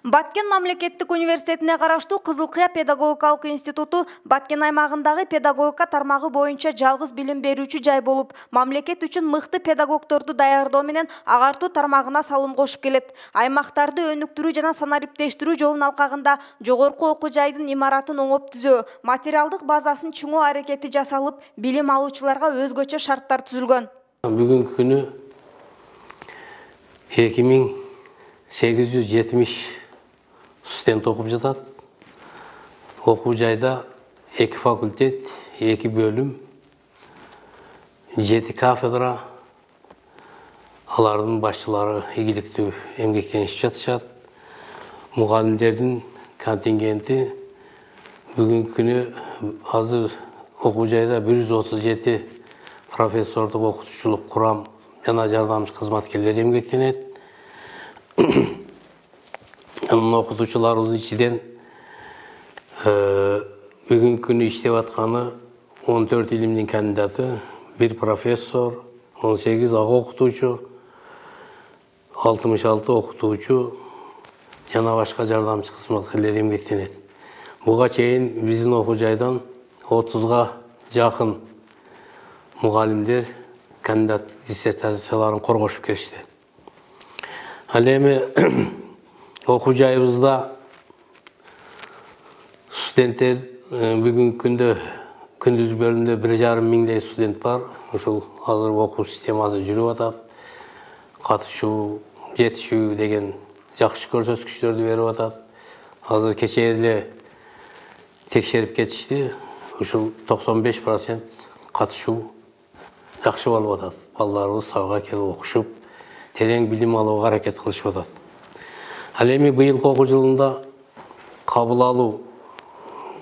Баткен мамлекеттик университетине караштуу Кызылкыя педагогикалык институту Баткен аймагындагы педагогика тармагы боюнча жалгыз билим берүүчү жай болуп, мамлекет үчүн мыкты педагогдорду даярдоо менен агартуу тармагына салым кошуп келет. Аймактарды өнүктүрүү жана санариптештирүү жолун алкагында жогорку окуу жайдын имаратын оңоп түзөө, материалдык базасын чыңоо аракети жасалып, билим алуучуларга өзгөчө шарттар түзүлгөн. Бүгүнкү күнү 2870 студент окуп жатат. Окуу жайда 2 факультет, 2 бөлүм, 7 кафедра, алардын башчылары ийгиликтүү эмгектенишип жатышат. Мугалимдердин контингенти бүгүнкү күнү азыр окуу жайда 137 профессордук окутуучулук курам жана жардамчы кызматкерлер эмгектенет. Окутуучуларыбыз ичиден бүгүнкү күнү иштеп атканы 14 илимдин кандидаты, 1 профессор, 18 ага окутуучу, 66 окутуучу жана башка жардамчы кызматкерлер эмгектенет. Буга чейин биздин окуу жайдан 30га жакын мугалимдер кандидат диссертацияларын коргошуп келишти. Ал эми окуу жайыбызда студенттер бүгүнкү күндө күндүз бөлүмдө 1,5 миңдей студент бар. Ушул азыр окуу системасы жүрүп атат. Катышуу, жетишүү деген жакшы көрсөткүчтөрдү берип атат. Азыр кечээ эле текшерип кетишти. Ушул 95% катышуу жакшы болуп атат. Балдарыбыз сабакка келип окушуп, терең билим алууга аракет кылышып атат. Ал эми быйылкы окуу жылында кабыл алуу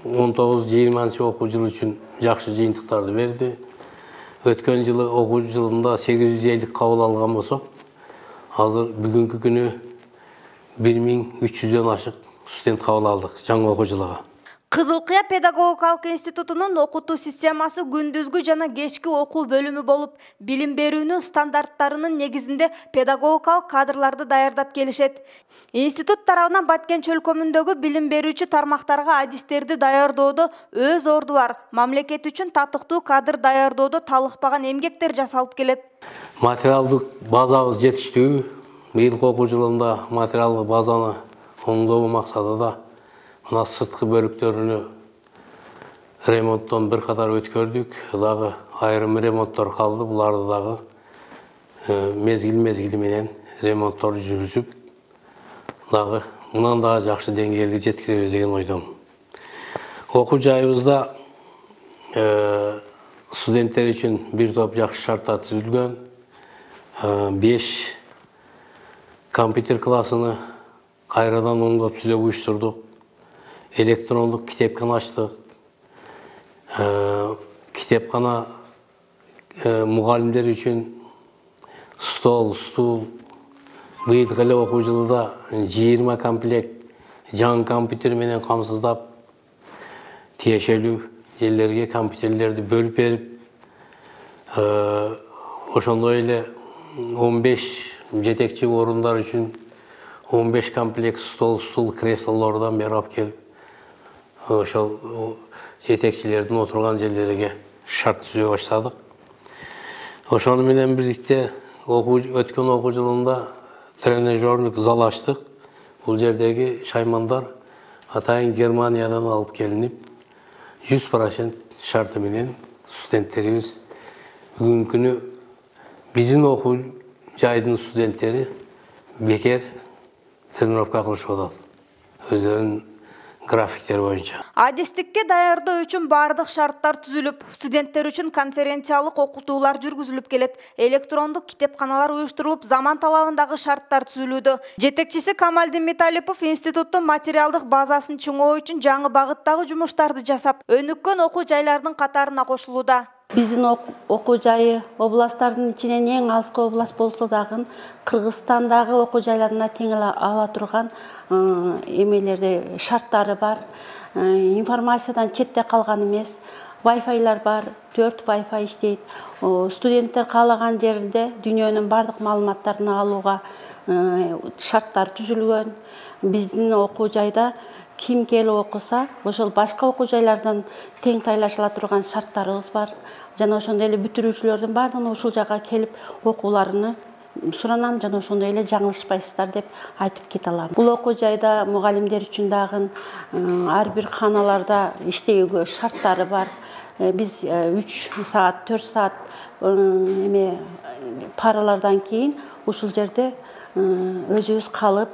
19-20 окуу жыл үчүн жакшы жыйынтыктарды берди. Өткөн жылы окуу жылында 850 кабыл алган болсок, азыр бүгүнкү күнү 1300дөн ашык студент кабыл алдык жаңы окуу жылыга. Кызылкыя педагогикалык институтунун окутуу системасы күндүзгү жана кечки окуу бөлүмү болуп, билим берүүнүн стандарттарынын негизинде педагогикалык кадрларды даярдап келишет. Институт тарабынан Баткен чөлкөмүндөгү билим берүүчү тармактарга адистерди даярдоодо өз орду бар. Мамлекет үчүн татыктуу кадр даярдоодо талыкпаган эмгектер жасалып келет. Материалдык базабыз жетиштүү. Быйылкы окуу жылында материалдык базаны оңдоо максатында мына сырткы бөлүктөрүнү ремонттон бир катар өткөрдүк. Дагы айрым ремонттор калды. Буларды дагы мезгил менен ремонттор жүргүзүп, дагы мындан дагы жакшы деңгээлге жеткиребиз деген ойдомун. Окуу жайыбызда студенттер үчүн бир топ жакшы шарттар түзүлгөн. 5 компьютер классыны кайрадан оңдоп түзөп уюштурдук. Электрондук китепкана ачтык. Китепкана мугалимдер үчүн стол, стул. Быйылкы эле окуу жылында 20 комплект жаңы компьютер менен камсыздап, тиешелүү жерлерге компьютерлерди бөлүп берип, ошондой эле 15 жетекчи орундар үчүн 15 комплект стол, креслолордон берип алып келип, ошол жетекчилердин отурган жерлерге шарт түзө баштадык. Ошону менен бирдикте өткөн окуу жылында тренажерлык зал ачтык. Бул жердеги шаймандар атайын Германиядан алып келинип, 100% шарты менен студенттерибиз бүгүнкү күнү биздин окуу жайдын студенттери бекер тренировка кылышып атат. Өздөрүнүн графиктер боюнча. Адистикке даярдоо үчүн бардык шарттар түзүлүп, студенттер үчүн конференциялык окутуулар жүргүзүлүп келет. Электрондук китепканалар уюштурулуп, заман талабындагы шарттар түзүлүүдө. Жетекчиси Камалдин Металипов институттун материалдык базасын чыңоо үчүн жаңы багыттагы жумуштарды жасап, өнүккөн окуу жайлардын катарына кошулууда. Биздин окуу жайы областтардын ичинен эң алыскы област болсо дагы Кыргызстандагы окуу жайларына тең ала турган эмелерде шарттары бар. Информациядан четте калган эмес. Wi-Fi'лар бар, 4 Wi-Fi иштейт. Студенттер каалаган жерде дүйнөнүн бардык маалыматтарын алууга шарттар түзүлгөн. Биздин окуу жайда ким келип окуса, ошол башка окуу жайлардан тең тайлашыла турган шарттарыбыз бар. Жана ошондой эле бүтүрүүчүлөрдүн баардыгына ушул жайга келип окууларыны суранам, жана ошондой эле жаңылышпайсыздар деп айтып кете алам. Бул окуу жайда мугалимдер үчүн дагы ар бир ханаларда иштөөгө шарттары бар. Биз 3 саат, 4 саат паралардан кийин ушул жерде өзүбүз калып,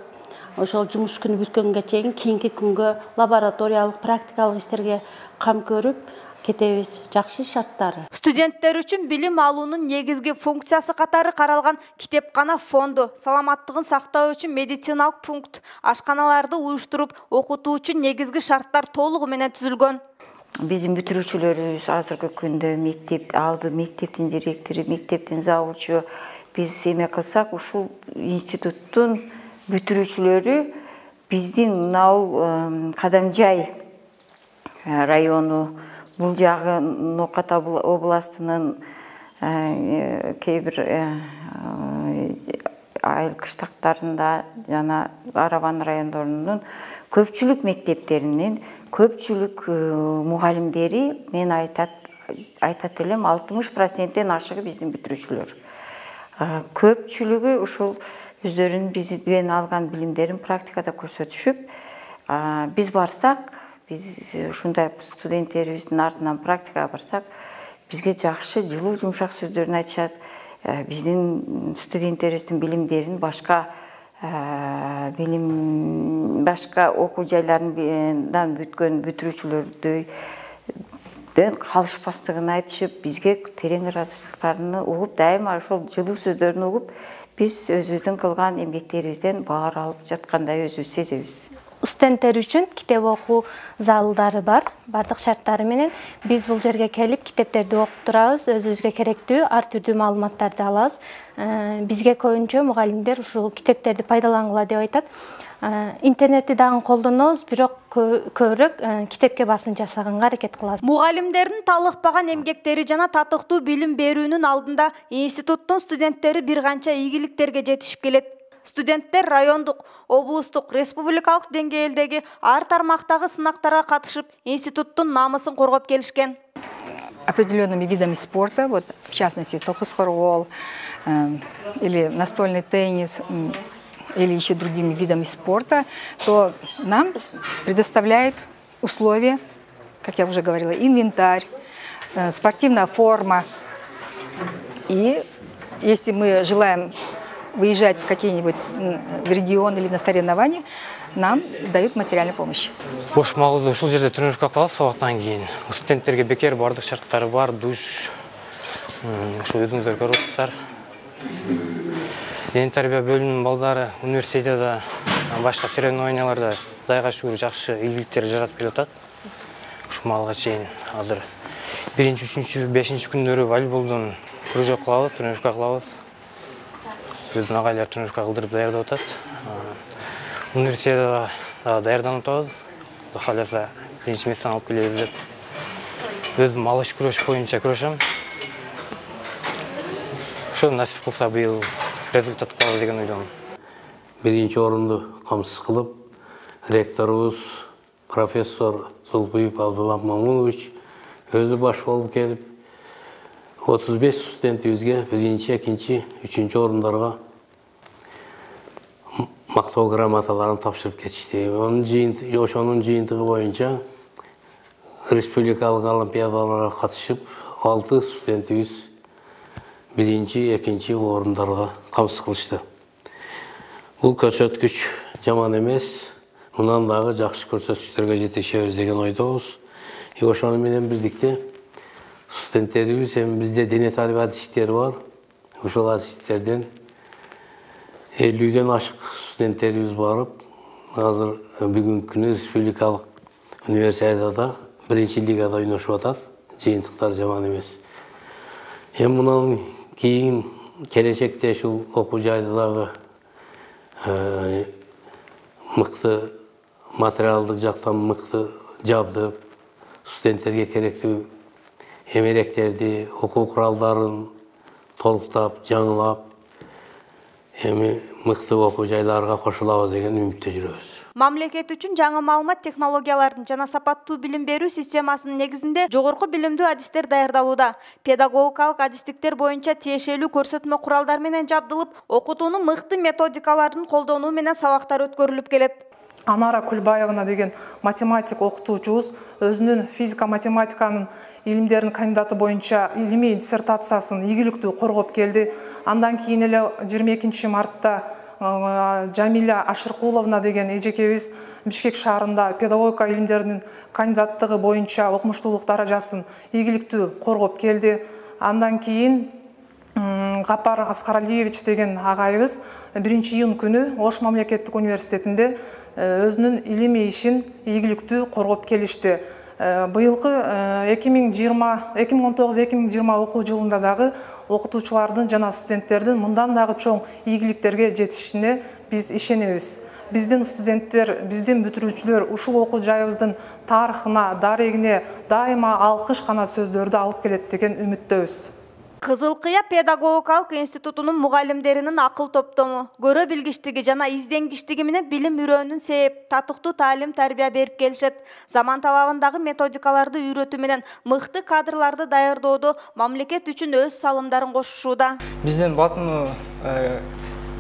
ошол жумуш күнү бүткөнгө чейин кийинки күнгө лабораториялык, практикалык иштерге кам көрүп кетебиз. Жакшы шарттары. Студенттер үчүн билим алуунун негизги функциясы катары каралган китепкана фонду, саламаттыгын сактоо үчүн медициналык пункт, ашканаларды уюштуруп окутуу үчүн негизги шарттар толугу менен түзүлгөн. Биздин бүтүрүүчүлөрүбүз азыркы күндө мектептин директору, мектептин завучу, биз эме кылсак, ушул институттун бүтүрүүчүлөрү биздин мынау Кадамжай району, бул жагы Нокат областынын кээ бир айыл кыштактарында жана Араван райондорунун көпчүлүк мектептеринин көпчүлүк мугалимдери, мен айтат элем 60%-тен ашыгы биздин бүтүрүүчүлөр. Көпчүлүгү ушул өздөрүнүн бизден алган билимдерин практикада көрсөтүшүп, биз барсак, биз ушундай студенттерибиздин артынан практикага барсак, бизге жакшы жылуу жумшак сөздөрүн айтышат. Биздин студенттерибиздин билимдерин башка окуу жайларынан бүткөн бүтүрүүчүлөрдөй калышпастыгын айтышып, бизге терең ыраазычылыктарын угуп, дайыма ошол жылуу сөздөрүн угуп, биз өзүбүздүн кылган эмгектерибизден баар алып жаткандай өзүбүз сезебиз. Студенттер үчүн китеп окуу залдары бар, бардык шарттары менен. Биз бул жерге келип китептерди окуп турабыз, өзүбүзгө керектүү ар түрдүү маалыматтарды алабыз. Бизге көбүнчө мугалимдер ушул китептерди пайдалангыла деп айтат. Интернетти дагы колдонобуз, бирок көбүрөөк китепке басым жасаганга аракет кылабыз. Мугалимдердин талыкпаган эмгектери жана татыктуу билим берүүнүн алдында институттун студенттери бир канча ийгиликтерге жетишип келет. Студенттер райондук, облустук, республикалык деңгээлдеги ар тармактагы сынактарга катышып, институттун намысын коргоп келишкен. Определенными видами спорта, вот в частности токус-хоргол или настольный теннис, или еще другими видами спорта, то нам предоставляет условия, как я уже говорила, инвентарь, спортивная форма. И если мы желаем выезжать в какие-нибудь в регион или на соревнования, нам дают материальную помощь. Бош малды ушул жерде тренировка кылабыз сабактан кийин. Студенттерге бекер бардык шарттары бар, душ, ушул өдүңүздөр көрүп атасыздар. Дене тарбия бөлүмүнүн балдары университетте башка соревнованияларда дайга шүгүр жакшы ийгиликтер жаратып келе атат. Ушул малга чейин азыр 1-3, 5 күндөрү волейболдон кружок кылабыз, тренировка кылабыз. Биздин агайлар тренировка кылдырып даярдап атат. Университетте даярданып атабыз. Кудай кааласа биринчи месттен алып келебиз деп. Өзүм алыш күрөш боюнча күрөшөм. Ошо насип кылса быйыл результат калабыз деген ойдомун. Биринчи орунду камсыз кылып, ректорубуз профессор Зулбуев Абдуллах Мамунович өзү баш болуп келип, 35 студентибизге 1-чи, 2-чи, 3-чү орундарга мактоо грамоталарын тапшырып кетишти. Ошонун жыйынтыгы боюнча республикалык олимпиадаларга катышып, 6 студентибиз 1-чи, 2-чи орундарга камсыз кылышты. Бул көрсөткүч жаман эмес, мындан дагы жакшы көрсөткүчтөргө жетишебиз деген ойдобуз. Ошону менен бирдикте студенттерибиз бизде дене тарбия адистери бар. Ошол адистерден 50-ден ашык студенттерибиз барып, азыр бүгүнкү күнү республикалык универсиадада 1-чи лигада ойношуп атат. Жыйынтыктар жаман эмес. Мындан кийин келечекте ушул окуу жайды дагы мыкты материалдык жактан мыкты жабдып, студенттерге керектүү эмеректерди, окуу куралдарын толуктап, жаңылап, эми мыкты окуу жайларга кошулабыз деген үмүттө жүрөбүз. Мамлекет үчүн жаңы маалымат технологиялардын жана сапаттуу билим берүү системасынын негизинде жогорку билимдүү адистер даярдалууда. Педагогикалык адистиктер боюнча тиешелүү көрсөтмө куралдар менен жабдылып, окутуунун мыкты методикаларын колдонуу менен сабактар өткөрүлүп келет. Анара Кулбаевна деген математик окутуучубуз өзүнүн физика математиканын илимдеринин кандидаты боюнча илимий диссертациясын ийгиликтүү коргоп келди. Андан кийин эле 22 мартта Жамиля Ашыркуловна деген эжекебиз Бишкек шаарында педагогика илимдеринин кандидаттыгы боюнча окумуштуулук даражасын ийгиликтүү коргоп келди. Андан кийин Гапар Аскаралиевич деген агайыбыз 1 июнь күнү Ош мамлекеттик университетинде өзүнүн илимий ишин ийгиликтүү коргоп келишти. Быйылкы 2019-2020 окуу жылында дагы окутуучулардын жана студенттердин мындан дагы чоң ийгиликтерге жетишине биз ишенебиз. Биздин студенттер, биздин бүтүрүүчүлөр ушул окуу жайыбыздын тарыхына, дарегине дайыма алкыш гана сөздөрдү алып келет деген үмүттөбүз. Кызыл Кыя педагогикалык институтунун мугалимдеринин акыл топтому, көрө билгичтиги жана изденгичтиги менен билим үрөөнүн сээп, татыктуу таалим тарбия берип келишет. Заман талабындагы методикаларды үйрөтүү менен мыкты кадрларды даярдоодо мамлекет үчүн өз салымдарын кошушууда. Биздин Батыну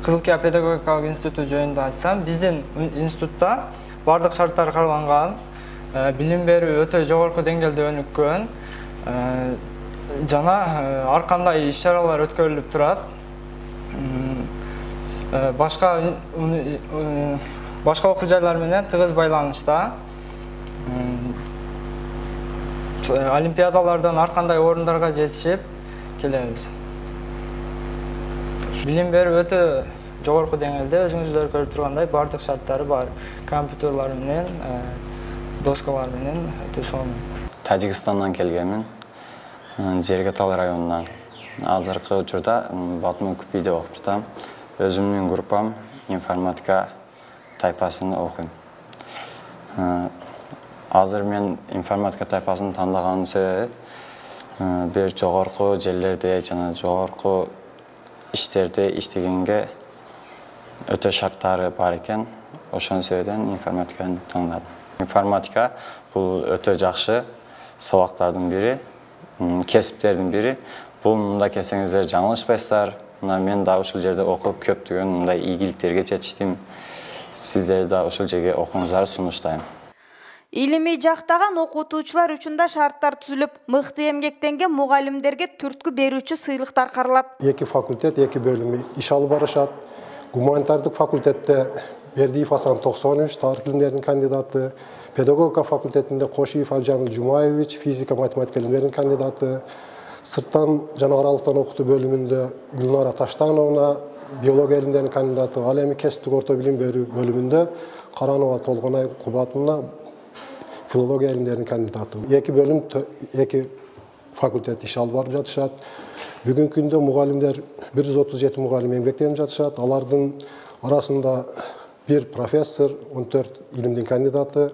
Кызыл Кыя педагогикалык институту жөнүндө айтсам, биздин институтта бардык шарттар каралган, билим берүү өтө жогорку деңгээлде өнүккөн, жана ар кандай иш-чаралар өткөрүлүп турат. Башка окуу жайлар менен тыгыз байланышта. Олимпиадалардан ар кандай орундарга жетишип келебиз. Билим берүү өтө жогорку деңгээлде, өзүңүздөр көрүп тургандай бардык шарттары бар. Компьютерлар менен, доскалар менен өтө сонун. Тажикстандан келгенмин. Жергетал районунан. Азыркы учурда Батмун Купиде окуп жатам. Өзүмдүн группам информатика тайпасын окуйм. Азыр мен информатика тайпасын тандаган себеби бир жогорку жерлерде жана жогорку иштерде иштегенге өтө шарттары бар экен. Ошон себептен информатиканы тандадым. Информатика бул өтө жакшы сабактардын бири. Кесиптердин бири. Бул мында келсеңиздер жаңылышпайсыздар. Мен да ушул жерде окуп көптөгөн мындай ийгиликтерге жетиштим. Сиздер да ушул жерге окууңуздарды сунуштайм. Илимий жактаган окутуучулар үчүн да шарттар түзүлүп, мыкты эмгектенген мугалимдерге түрткү берүүчү сыйлыктар каралат. 2 факультет, 2 бөлүмү иш алып барышат. Гуманитардык факультетте Бердиев Асан 93, тарых илимдеринин кандидаты. Педагогика факультетинде Кошиев Абжамил Жумаевич, физика математика илимдеринин кандидаты. Сырттан жана аралыктан окутуу бөлүмүндө Гүлнара Таштановна, биология илимдеринин кандидаты. Ал эми кесиптик орто билим берүү бөлүмүндө Каранова Толгонай Кубатовна, филология илимдеринин кандидаты. 2 бөлүм, 2 факультет иш алып барып жатышат. Бүгүнкү күндө мугалимдер 137 мугалим эмгектенип жатышат. Алардын арасында 1 профессор, 14 илимдин кандидаты,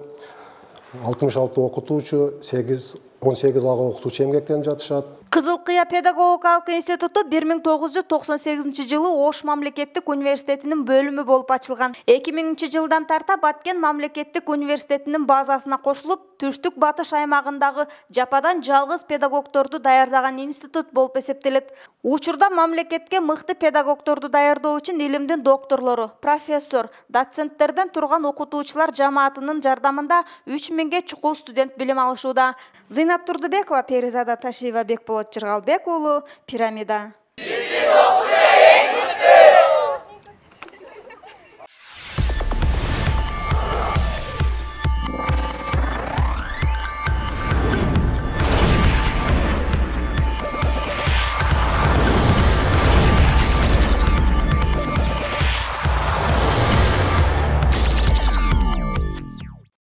66 окутуучу, 18 ага окутуучу эмгектенип жатышат. Кызыл Кыя педагогикалык институту 1998 жылы Ош мамлекеттик университетинин бөлүмү болуп ачылган. 2000 жылдан тарта Баткен мамлекеттик университетинин базасына кошулуп, түштүк батыш аймагындагы жападан жалгыз педагогторду даярдаган институт болуп эсептелет. Учурда мамлекетке мыкты педагогторду даярдоо үчүн илимдин докторлору, профессор, доценттерден турган окутуучулар жамаатынын жардамында 3000ге чукул студент билим алышууда. Зыйнат Турдубекова, Перизада Ташиева, Бекболот Жыргалбек уулу, Пирамида.